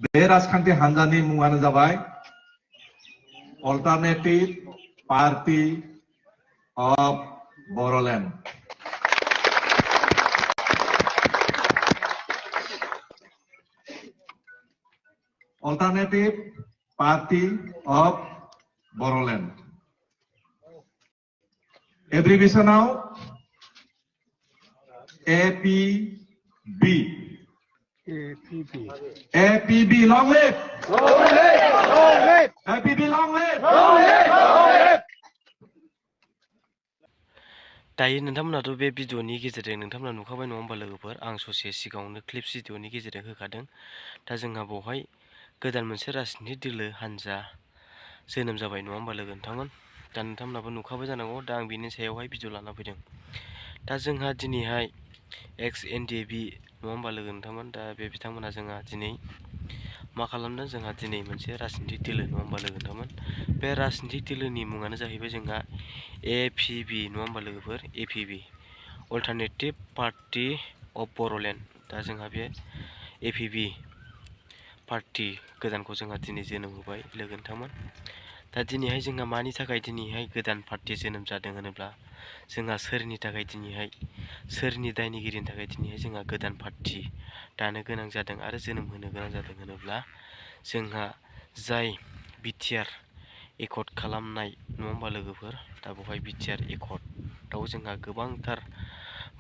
बे राजखान्थि हान्जानि मुङानो जाबाय alternative party of Bodoland. Alternative Party of Boroland. Abbreviation now APB. APB long live. Long live. Long live. APB long live. Long live. Long live. दायो नोंथांमोनाथ' बे भिडिअनि गेजेरजों नोंथांमोना नुखाबाय नङा होमबा लोगोफोर आं ससे सिगाङावनो क्लिप्स भिडिअनि गेजेरजों होखादों। दा जोंहा बेवहाय गोदान मोनसे राजनितिक दोलो हान्जा जोनोम जाबाय नङा होमबा लोगो नोंथांमोन। दा नोंथांमोनाबो नुखाबाय जानांगौ। दा आं बिनि सायावहाय भिडिअ लाना फैदों। दा जोंहा दिनैहाय XNDP नङा होमबा लोगो नोंथांमोन। दा बे बिथांमोना जोंहा दिनै मा खालामदों, जोंहा दिनै मोनसे राजनितिक दोलो नङा होमबा लोगो नोंथांमोन। बे राजनितिक दोलोनि मुङानो जाहैबाय जोंहा APB नङा होमबा लोगोफोर। APB alternative party of Bodoland. दा जोंहा बे APB पार्टी गोदानखौ जोंहा दिनै जोनोम होबाय लोगो नोंथांमोन। दा दिनैहाय जोंहा मानि थाखाय दिनैहाय गोदान पार्टी जोनोम जादों होनोब्ला जोंहा सोरनि थाखाय दिनैहाय सोरनि दायनिगिरिनि थाखाय दिनैहाय जोंहा गोदान पार्टी दानो गोनां जादों आरो जोनोम होनो गोनां जादों होनोब्ला जोंहा जाय बिटिआर एकर्ड खालामनाय नङा होमबा लोगोफोर। दा बेवहाय बिटिआर एकर्डआव जोंहा गोबांथार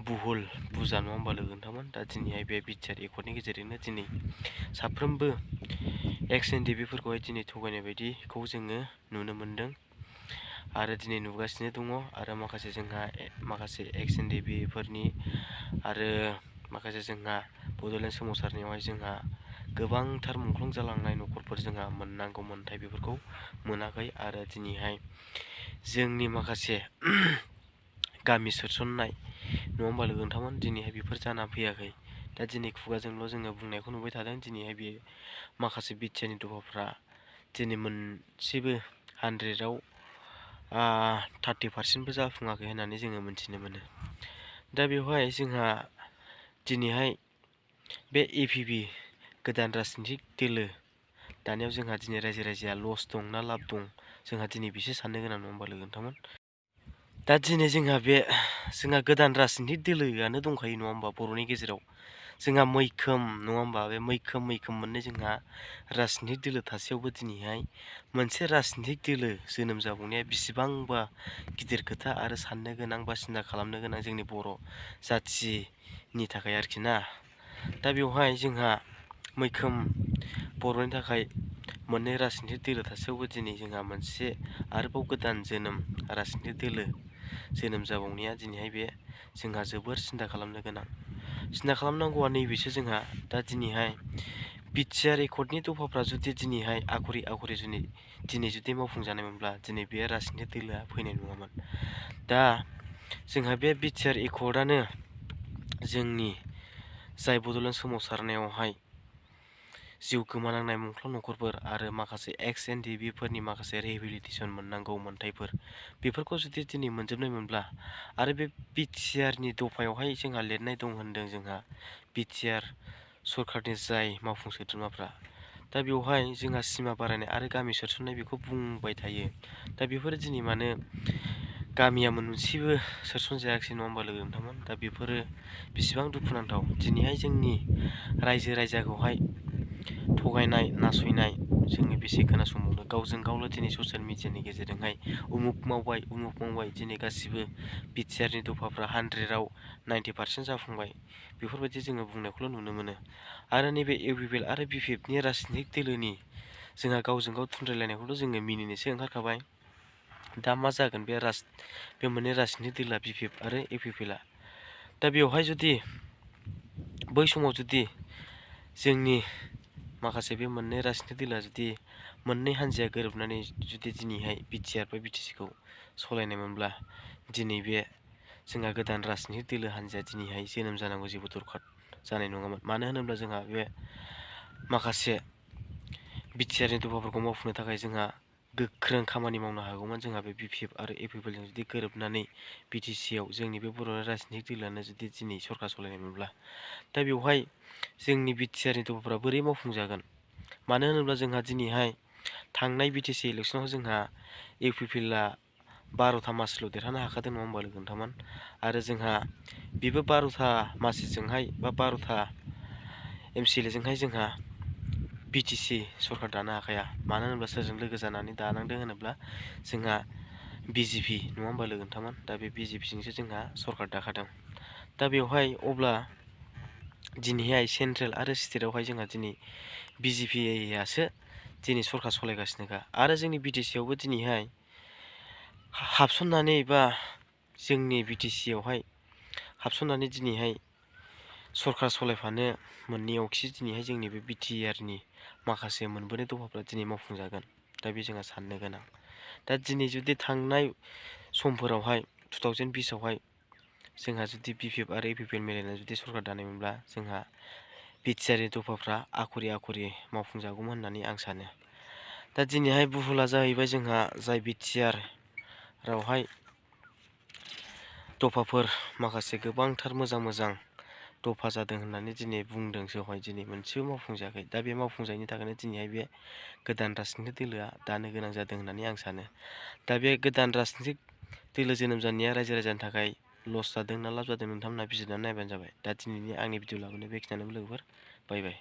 बुहुल बुजा नङा होमबा लोगो नोंथांमोन। दा दिनैहाय बे बिटिआर एकर्डनि गेजेरजोंनो दिनै साफ्रोमबो XNDPफोरखौहाय दिनै थगायनाय बायदिखौ जोङो नुनो मोनदों आरो दिनै नुगासिनो दङ। आरो माखासे जोंहा माखासे XNDPफोरनि आरो माखासे जोंहा बड'लेण्ड सोमावसारनायावहाय जोंहा गोबांथार मुंख्लं जालांनाय न'खरफोर जोंहा मोननांगौ मोन्थाय बेफोरखौ मोनाखै। आरो दिनैहाय जोंनि माखासे गामि सोसननाय नङा होमबा लोगो नोंथांमोन। दिनैहाय बेफोर जाना फैयाखै। दा दिनै खुगाजोंल' जोङो बुंनायखौ नुबाय थादों। दिनैहाय बे माखासे बिटिआरनि दफाफ्रा दिनै मोनसेबो 100आव 30% जाफुङाखै होननानै जोङो मोनथिनो मोनो। दा बेवहाय जोंहा दिनैहाय बे APB गोदान राजनितिक दोलो दानियाव जोंहा दिनै रायजो राजाया लस दं ना लाब दं, जोंहा दिनै बिसो साननो गोनां नङा होमबा लोगो नोंथांमोन। दा दिनै जोंहा गोदान राजनितिक दोलोआनो दंखायो नङा होमबा बर'नि गेजेराव। जोंहा मैखोम नङा होमबा बे मैखोम मोननै जोंहा राजनितिक दोलो थासेयावबो दिनैहाय मोनसे राजनितिक दोलो जोनोम जाबावनाया बेसेबांबा गिदिर खोथा आरो साननो गोनां बा सिन्था खालामनो गोनां जोंनि बर' जाथिनि थाखाय आरोखि ना। दा बेवहाय जोंहा मैखोम बर'नि थाखाय मोननै राजनितिक दोलो थासेयावबो दिनै जोंहा मोनसे आरोबाव गोदान जोनोम राजनितिक दोलो जोनोम जाबावनाया दिनैहाय बे जोंहा जोबोर सिन्था खालामनो गोनां। सिन्था खालामनांगौआ नैबेसो जोंहा दा दिनैहाय बिटिआर एकर्डनि दफाफ्रा जुदि दिनैहाय आखरे दिनै जुदि मावफुंजानायमोनब्ला दिनै बे राजनितिक दोलोआ फैनाय नङामोन। दा जोंहा बे बिटिआर एकर्डआनो जोंनि जाय बड'लेण्ड सोमावसारनायावहाय जिउ गोमानांनाय मुंख्लं न'खरफोर आरो माखासे XNDPफोरनि माखासे रिहेबिलिटेसन मोननांगौ मोन्थायफोर बेफोरखौ जुदि दिनै मोनजोबनायमोनब्ला आरो बे बिटिआरनि दफायावहाय जोंहा लिरनाय दं होनदों जोंहा बिटिआर सरकारनि जाय मावफुं सोद्रोमाफ्रा दा बेवहाय जोंहा सिमा बारायनाय आरो गामि सोसननाय बेखौ बुंबाय थायो। दा बेफोरो दिनै मानो गामिया मोनसेबो सोसनजायाखिसै नङा होमबा लोगो नोंथांमोन। दा बेफोरो बेसेबां दुखुनांथाव। दिनैहाय जोंनि रायजो राजाखौहाय थगायनाय नासयनाय जोंनि बेसे खोनासंबावनो। गावजों गावल' दिनै ससियेल मिडियानि गेजेरजोंहाय उमुक मावबाय दिनै गासिबो बिटिआरनि दफाफ्रा 100आव 90% जाफुंबाय बेफोरबायदि जोङो बुंनायखौल' नुनो मोनो। आरो नैबे इउपिपिएल आरो बिपिएफनि राजनितिक दोलोनि जोंहा गावजों गाव थुनज्लायलायनायखौथ' जोङो मिनिनोसो ओंखारखाबाय। दा मा जागोन बे मोननै राजनितिक दोलोआ बिपिएफ आरो इउपिपिएलआ। दा बेवहाय जुदि बै समाव जुदि जोंनि माखासे बे मोननै राजनितिक दोलोआ जुदि मोननै हान्जाया गोरोबनानै जुदि दिनैहाय बिटिआर बा बिटिसिखौ सालायनायमोनब्ला दिनै बे जोंहा गोदान राजनितिक दोलो हान्जाया दिनैहाय जोनोम जानांगौ जेबो दरखार जानाय नङामोन। मानो होनोब्ला जोंहा बे माखासे बिटिआरनि दफाफोरखौ मावफुंनो थाखाय जोंहा गोख्रों खामानि मावनो हागौमोन। जोंहा बे बिपिएफ आरो इउपिपिएलजों जुदि गोरोबनानै बिटिसिआव जोंनि बे बर'नि राजनितिक दोलोआनो जुदि दिनै सरकार सालायनायमोनब्ला दा बेवहाय जोंनि बिटिआरनि दफाफ्रा बोरै मावफुंजागोन। मानो होनोब्ला जोंहा दिनैहाय थांनाय बिटिसि इलेक्सनाव जोंहा इउपिपिएलआ 12था मासिल' देरहानो हाखादों नङा होमबा लोगो नोंथांमोन आरो जोंहा बेबो 12था मासिजोंहाय बा 12था एमसिएलएजोंहाय जोंहा बिटिसि सरकार दानो हाखाया मानो होनोब्ला सोरजों लोगो जानानै दानांदों होनोब्ला जोंहा बिजेपि नङा होमबा लोगो नोंथांमोन दा बे बिजेपिजोंसो जोंहा सरकार दाखादों दा बेवहाय अब्ला दिनैहाय सेन्ट्रेल आरो स्टेटआवहाय जोंहा दिनै बिजेपिआसो दिनै सरकार सलायगासिनोखा आरो जोंनि बिटिसिआवबो दिनैहाय हाबसननानै बा जोंनि बिटिसिआवहाय हाबसननानै दिनैहाय सरकार सलायफानो मोननैयावखि दिनैहाय जोंनि बे बिटिआरनि माखासे मोनबोनाय दफाफ्रा दिनै मावफुंजागोन दा बे जोंहा साननो गोनां दा दिनै जुदि थांनाय समफोरावहाय 2020आवहाय जोंहा जुदि बिपिएफ आरो इउपिपिएल मिलायनानै जुदि सरकार दानायमोनब्ला जोंहा बिटिआरनि दफाफ्रा आखरि आखरि मावफुंजागौमोन होननानै आं सानो दा दिनैहाय बुहुला जाहैबाय जोंहा जाय बिटिआरावहाय दफाफोर माखासे गोबांथार मोजां दफा जादों होननानै दिनै बुंदों सहाय दिनै मोनसेबो मावफुंजायाखै दा बे मावफुंजायैनि थाखायनो दिनैहाय बे गोदान राजनितिक दोलोआ दानो गोनां जादों होननानै आं सानो दा बे गोदान राजनितिक दोलो जोनोम जानाया रायजो राजानि थाखाय लस जादों ना लाब जादों नोंथांमोनहा बिजिरनानै नायबानो जाबाय दा दिनैनि आंनि भिडिअ लाबोनाय बेखिनियानो लोगोफोर बाय बाय